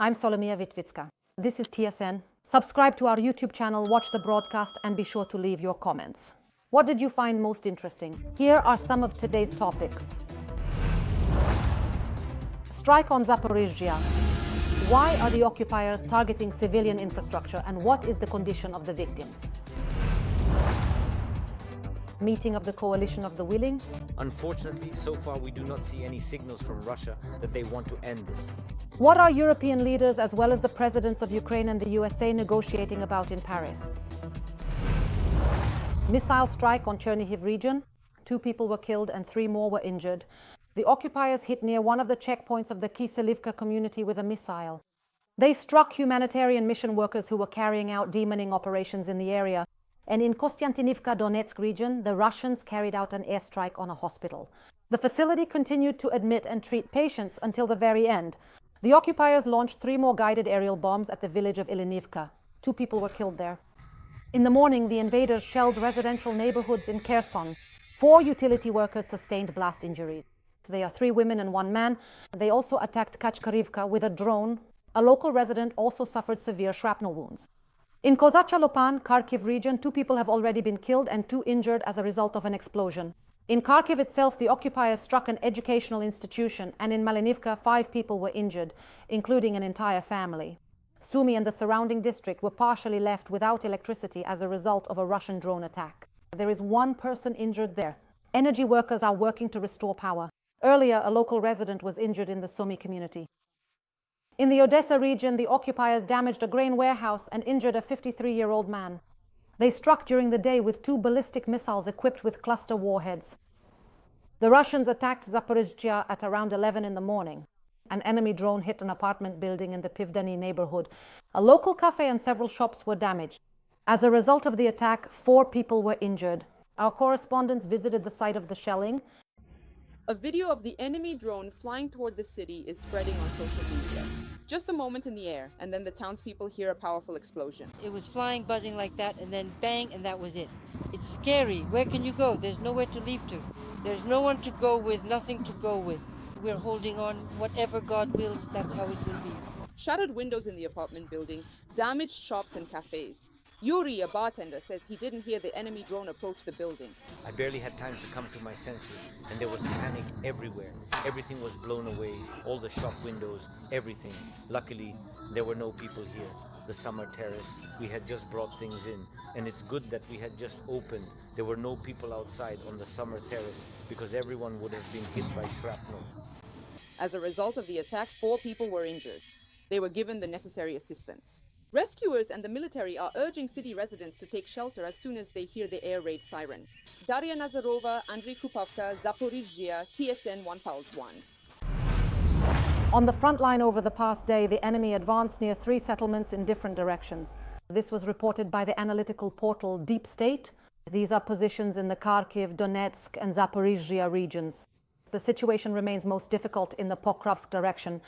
I'm Solomia Witvitska. This is TSN. Subscribe to our YouTube channel, watch the broadcast, and be sure to leave your comments. What did you find most interesting? Here are some of today's topics. Strike on Zaporizhzhia. Why are the occupiers targeting civilian infrastructure, and what is the condition of the victims? Meeting of the coalition of the willing. Unfortunately, so far we do not see any signals from Russia that they want to end this. What are European leaders as well as the presidents of Ukraine and the USA negotiating about in Paris? Missile strike on Chernihiv region. 2 people were killed and 3 more were injured. The occupiers hit near one of the checkpoints of the Kyselivska community with a missile. They struck humanitarian mission workers who were carrying out demoning operations in the area. And in Kostiantynivka, Donetsk region, the Russians carried out an airstrike on a hospital. The facility continued to admit and treat patients until the very end. The occupiers launched 3 more guided aerial bombs at the village of Ilinivka. 2 people were killed there. In the morning, the invaders shelled residential neighborhoods in Kherson. 4 utility workers sustained blast injuries. They are 3 women and 1 man. They also attacked Kyselivska with a drone. A local resident also suffered severe shrapnel wounds. In Kozacha-Lopan, Kharkiv region, 2 people have already been killed and 2 injured as a result of an explosion. In Kharkiv itself, the occupiers struck an educational institution, and in Malinivka, 5 people were injured, including an entire family. Sumy and the surrounding district were partially left without electricity as a result of a Russian drone attack. There is 1 person injured there. Energy workers are working to restore power. Earlier, a local resident was injured in the Sumy community. In the Odessa region, the occupiers damaged a grain warehouse and injured a 53-year-old man. They struck during the day with 2 ballistic missiles equipped with cluster warheads. The Russians attacked Zaporizhzhia at around 11 in the morning. An enemy drone hit an apartment building in the Pivdani neighborhood. A local cafe and several shops were damaged. As a result of the attack, 4 people were injured. Our correspondents visited the site of the shelling. A video of the enemy drone flying toward the city is spreading on social media. Just a moment in the air, and then the townspeople hear a powerful explosion. It was flying, buzzing like that, and then bang, and that was it. It's scary. Where can you go? There's nowhere to leave to. There's no one to go with, nothing to go with. We're holding on. Whatever God wills, that's how it will be. Shattered windows in the apartment building, damaged shops and cafes. Yuri, a bartender, says he didn't hear the enemy drone approach the building. I barely had time to come to my senses, and there was panic everywhere. Everything was blown away, all the shop windows, everything. Luckily, there were no people here. The summer terrace, we had just brought things in, and it's good that we had just opened. There were no people outside on the summer terrace because everyone would have been hit by shrapnel. As a result of the attack, 4 people were injured. They were given the necessary assistance. Rescuers and the military are urging city residents to take shelter as soon as they hear the air raid siren. Daria Nazarova, Andriy Kupovka, Zaporizhzhia, TSN 1/1. On the front line over the past day, the enemy advanced near 3 settlements in different directions. This was reported by the analytical portal Deep State. These are positions in the Kharkiv, Donetsk, and Zaporizhzhia regions. The situation remains most difficult in the Pokrovsk direction.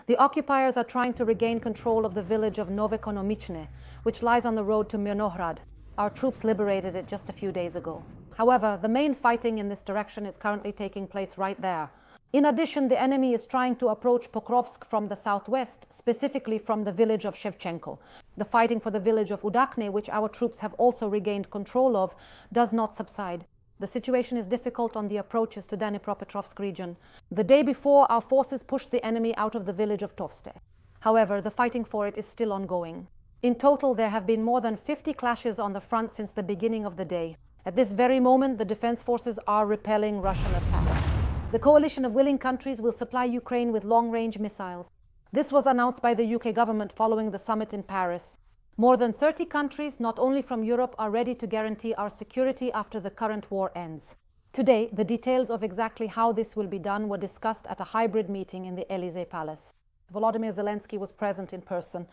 The occupiers are trying to regain control of the village of Novoekonomichne, which lies on the road to Myrnohrad. Our troops liberated it just a few days ago. However, the main fighting in this direction is currently taking place right there. In addition, the enemy is trying to approach Pokrovsk from the southwest, specifically from the village of Shevchenko. The fighting for the village of Udakne, which our troops have also regained control of, does not subside. The situation is difficult on the approaches to Dnipropetrovsk region. The day before, our forces pushed the enemy out of the village of Tovste. However, the fighting for it is still ongoing. In total, there have been more than 50 clashes on the front since the beginning of the day. At this very moment, the defense forces are repelling Russian attacks. The coalition of willing countries will supply Ukraine with long-range missiles. This was announced by the UK government following the summit in Paris. More than 30 countries, not only from Europe, are ready to guarantee our security after the current war ends. Today, the details of exactly how this will be done were discussed at a hybrid meeting in the Élysée Palace. Volodymyr Zelensky was present in person,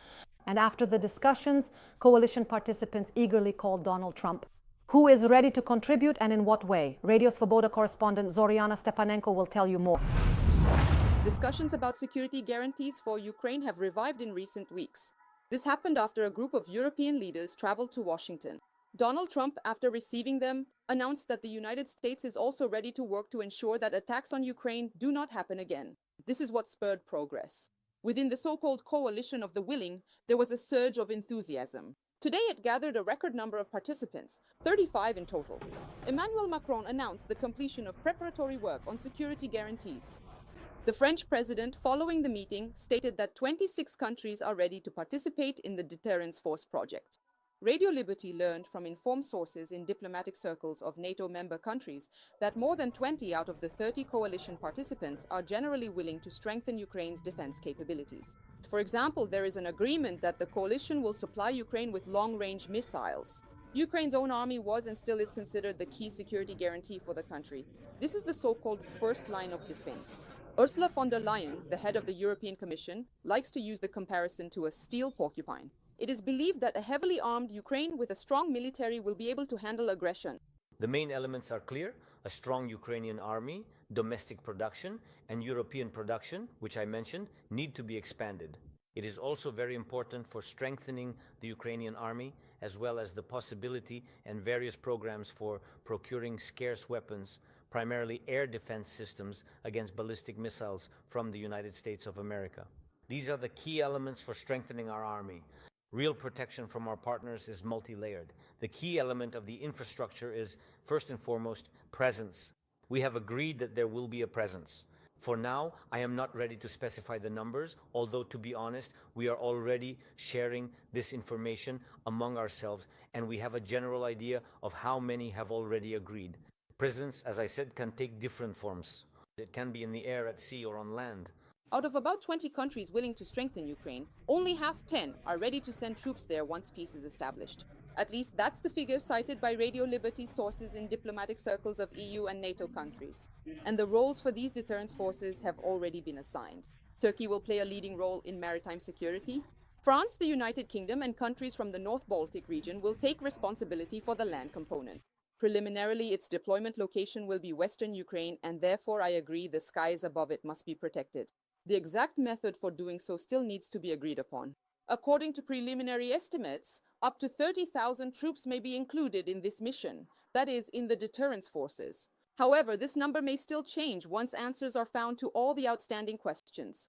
and after the discussions, coalition participants eagerly called Donald Trump. Who is ready to contribute and in what way? Radio Svoboda correspondent Zoriana Stepanenko will tell you more. Discussions about security guarantees for Ukraine have revived in recent weeks. This happened after a group of European leaders traveled to Washington. Donald Trump, after receiving them, announced that the United States is also ready to work to ensure that attacks on Ukraine do not happen again. This is what spurred progress. Within the so-called coalition of the willing, there was a surge of enthusiasm. Today it gathered a record number of participants, 35 in total. Emmanuel Macron announced the completion of preparatory work on security guarantees. The French president, following the meeting, stated that 26 countries are ready to participate in the deterrence force project. Radio Liberty learned from informed sources in diplomatic circles of NATO member countries that more than 20 out of the 30 coalition participants are generally willing to strengthen Ukraine's defense capabilities. For example, there is an agreement that the coalition will supply Ukraine with long-range missiles. Ukraine's own army was and still is considered the key security guarantee for the country. This is the so-called first line of defense. Ursula von der Leyen, the head of the European Commission, likes to use the comparison to a steel porcupine. It is believed that a heavily armed Ukraine with a strong military will be able to handle aggression. The main elements are clear: a strong Ukrainian army, domestic production, and European production, which I mentioned, need to be expanded. It is also very important for strengthening the Ukrainian army, as well as the possibility and various programs for procuring scarce weapons, primarily air defense systems against ballistic missiles from the United States of America. These are the key elements for strengthening our army. Real protection from our partners is multi-layered. The key element of the infrastructure is, first and foremost, presence. We have agreed that there will be a presence. For now, I am not ready to specify the numbers, although, to be honest, we are already sharing this information among ourselves, and we have a general idea of how many have already agreed. Presence, as I said, can take different forms. It can be in the air, at sea, or on land. Out of about 20 countries willing to strengthen Ukraine, only 10 are ready to send troops there once peace is established. At least that's the figure cited by Radio Liberty sources in diplomatic circles of EU and NATO countries. And the roles for these deterrence forces have already been assigned. Turkey will play a leading role in maritime security. France, the United Kingdom, and countries from the North Baltic region will take responsibility for the land component. Preliminarily, its deployment location will be Western Ukraine, and therefore I agree the skies above it must be protected. The exact method for doing so still needs to be agreed upon. According to preliminary estimates, up to 30,000 troops may be included in this mission, that is, in the deterrence forces. However, this number may still change once answers are found to all the outstanding questions.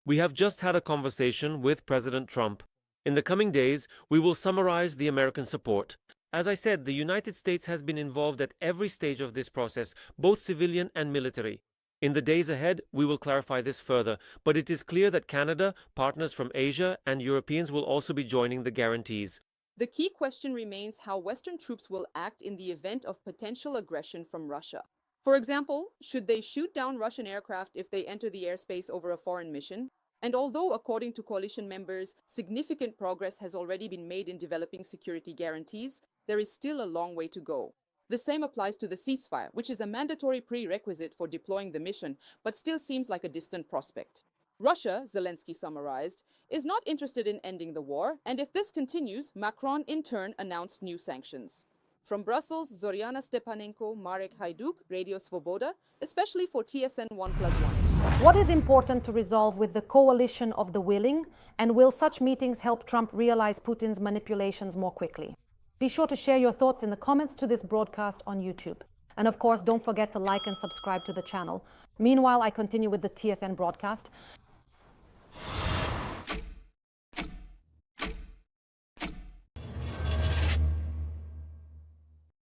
We have just had a conversation with President Trump. In the coming days, we will summarize the American support. As I said, the United States has been involved at every stage of this process, both civilian and military. In the days ahead, we will clarify this further, but it is clear that Canada, partners from Asia, and Europeans will also be joining the guarantees. The key question remains how Western troops will act in the event of potential aggression from Russia. For example, should they shoot down Russian aircraft if they enter the airspace over a foreign mission? And although, according to coalition members, significant progress has already been made in developing security guarantees, there is still a long way to go. The same applies to the ceasefire, which is a mandatory prerequisite for deploying the mission, but still seems like a distant prospect. Russia, Zelensky summarized, is not interested in ending the war, and if this continues, Macron in turn announced new sanctions. From Brussels, Zoriana Stepanenko, Marek Hajduk, Radio Svoboda, especially for TSN 1+1. What is important to resolve with the coalition of the willing, and will such meetings help Trump realize Putin's manipulations more quickly? Be sure to share your thoughts in the comments to this broadcast on YouTube. And of course, don't forget to like and subscribe to the channel. Meanwhile, I continue with the TSN broadcast.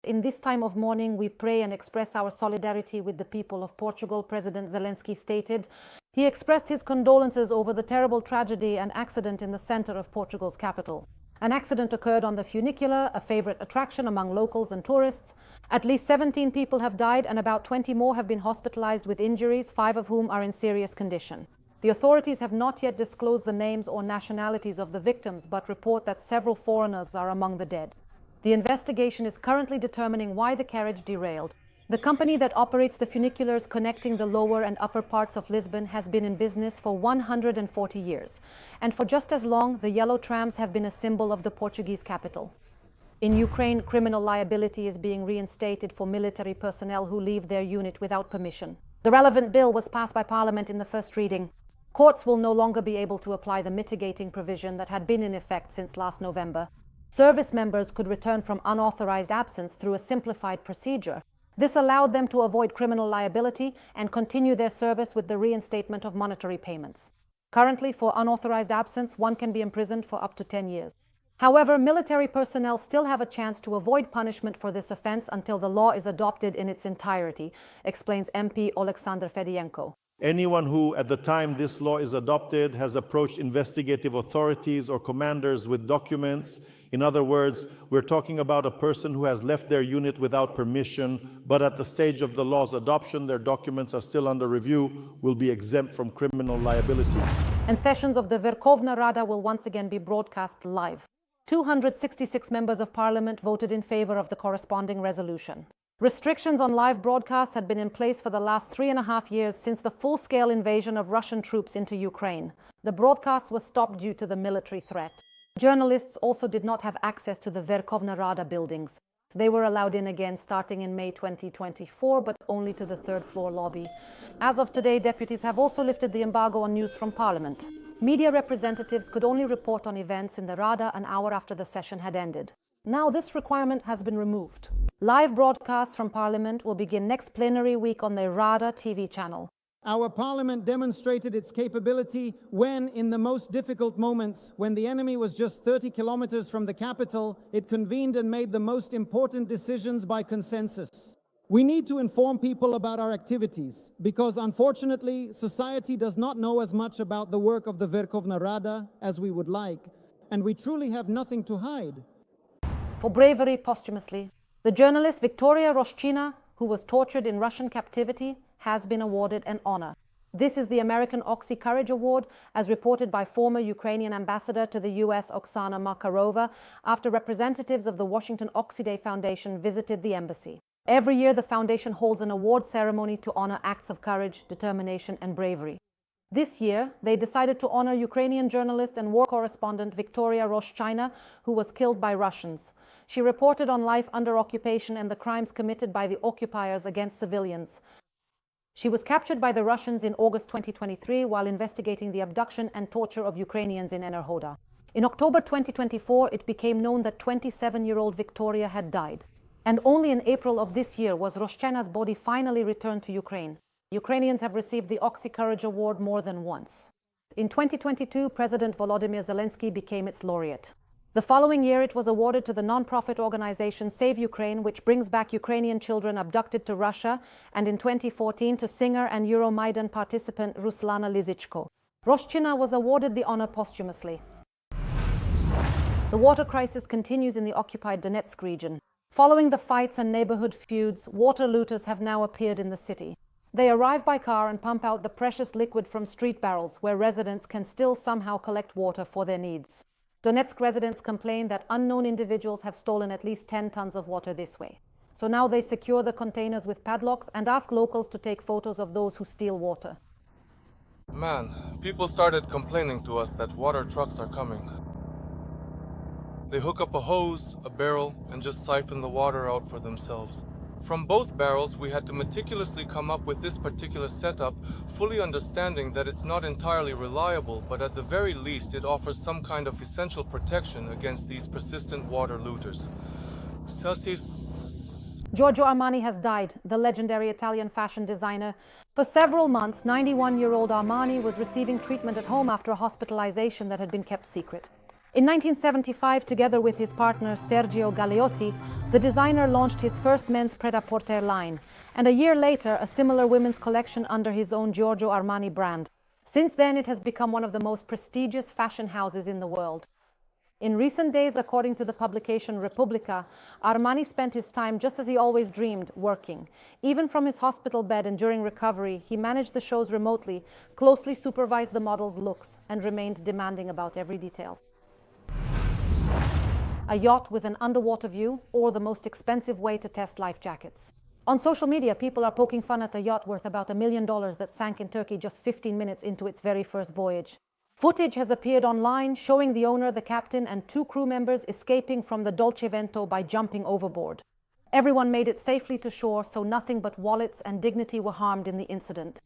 In this time of mourning, we pray and express our solidarity with the people of Portugal, President Zelensky stated. He expressed his condolences over the terrible tragedy and accident in the center of Portugal's capital. An accident occurred on the funicular, a favorite attraction among locals and tourists. At least 17 people have died and about 20 more have been hospitalized with injuries, 5 of whom are in serious condition. The authorities have not yet disclosed the names or nationalities of the victims, but report that several foreigners are among the dead. The investigation is currently determining why the carriage derailed. The company that operates the funiculars connecting the lower and upper parts of Lisbon has been in business for 140 years. And for just as long, the yellow trams have been a symbol of the Portuguese capital. In Ukraine, criminal liability is being reinstated for military personnel who leave their unit without permission. The relevant bill was passed by Parliament in the first reading. Courts will no longer be able to apply the mitigating provision that had been in effect since last November. Service members could return from unauthorized absence through a simplified procedure. This allowed them to avoid criminal liability and continue their service with the reinstatement of monetary payments. Currently, for unauthorized absence, one can be imprisoned for up to 10 years. However, military personnel still have a chance to avoid punishment for this offense until the law is adopted in its entirety, explains MP Alexander Fedienko. Anyone who, at the time this law is adopted, has approached investigative authorities or commanders with documents, in other words, we're talking about a person who has left their unit without permission, but at the stage of the law's adoption, their documents are still under review, will be exempt from criminal liability. And sessions of the Verkhovna Rada will once again be broadcast live. 266 members of parliament voted in favor of the corresponding resolution. Restrictions on live broadcasts had been in place for the last 3.5 years since the full-scale invasion of Russian troops into Ukraine. The broadcast was stopped due to the military threat. Journalists also did not have access to the Verkhovna Rada buildings. They were allowed in again starting in May 2024, but only to the third-floor lobby. As of today, deputies have also lifted the embargo on news from parliament. Media representatives could only report on events in the Rada an hour after the session had ended. Now this requirement has been removed. Live broadcasts from Parliament will begin next plenary week on the Rada TV channel. Our Parliament demonstrated its capability when, in the most difficult moments, when the enemy was just 30 kilometers from the capital, it convened and made the most important decisions by consensus. We need to inform people about our activities, because unfortunately, society does not know as much about the work of the Verkhovna Rada as we would like, and we truly have nothing to hide. For bravery posthumously, the journalist Viktoria Roshchina, who was tortured in Russian captivity, has been awarded an honor. This is the American Oxy Courage Award, as reported by former Ukrainian ambassador to the US Oksana Markarova, after representatives of the Washington Oxy Day Foundation visited the embassy. Every year, the foundation holds an award ceremony to honor acts of courage, determination, and bravery. This year, they decided to honor Ukrainian journalist and war correspondent Viktoria Roshchina, who was killed by Russians. She reported on life under occupation and the crimes committed by the occupiers against civilians. She was captured by the Russians in August 2023 while investigating the abduction and torture of Ukrainians in Myrnohrad. In October 2024, it became known that 27-year-old Viktoria had died. And only in April of this year was Roshchina's body finally returned to Ukraine. Ukrainians have received the Oxy Courage Award more than once. In 2022, President Volodymyr Zelensky became its laureate. The following year, it was awarded to the non-profit organization Save Ukraine, which brings back Ukrainian children abducted to Russia, and in 2014 to singer and Euromaidan participant Ruslana Lizichko. Roshchina was awarded the honor posthumously. The water crisis continues in the occupied Donetsk region. Following the fights and neighborhood feuds, water looters have now appeared in the city. They arrive by car and pump out the precious liquid from street barrels, where residents can still somehow collect water for their needs. Donetsk residents complain that unknown individuals have stolen at least 10 tons of water this way. So now they secure the containers with padlocks and ask locals to take photos of those who steal water. Man, people started complaining to us that water trucks are coming. They hook up a hose, a barrel, and just siphon the water out for themselves. From both barrels, we had to meticulously come up with this particular setup, fully understanding that it's not entirely reliable, but at the very least it offers some kind of essential protection against these persistent water looters. Giorgio Armani has died, the legendary Italian fashion designer. For several months, 91-year-old Armani was receiving treatment at home after a hospitalization that had been kept secret. In 1975, together with his partner Sergio Galeotti, the designer launched his first men's pret-a-porter line, and a year later, a similar women's collection under his own Giorgio Armani brand. Since then, it has become one of the most prestigious fashion houses in the world. In recent days, according to the publication Repubblica, Armani spent his time just as he always dreamed, working. Even from his hospital bed and during recovery, he managed the shows remotely, closely supervised the models' looks, and remained demanding about every detail. A yacht with an underwater view, or the most expensive way to test life jackets. On social media, people are poking fun at a yacht worth about $1 million that sank in Turkey just 15 minutes into its very first voyage. Footage has appeared online showing the owner, the captain, and 2 crew members escaping from the Dolce Vento by jumping overboard. Everyone made it safely to shore, so nothing but wallets and dignity were harmed in the incident.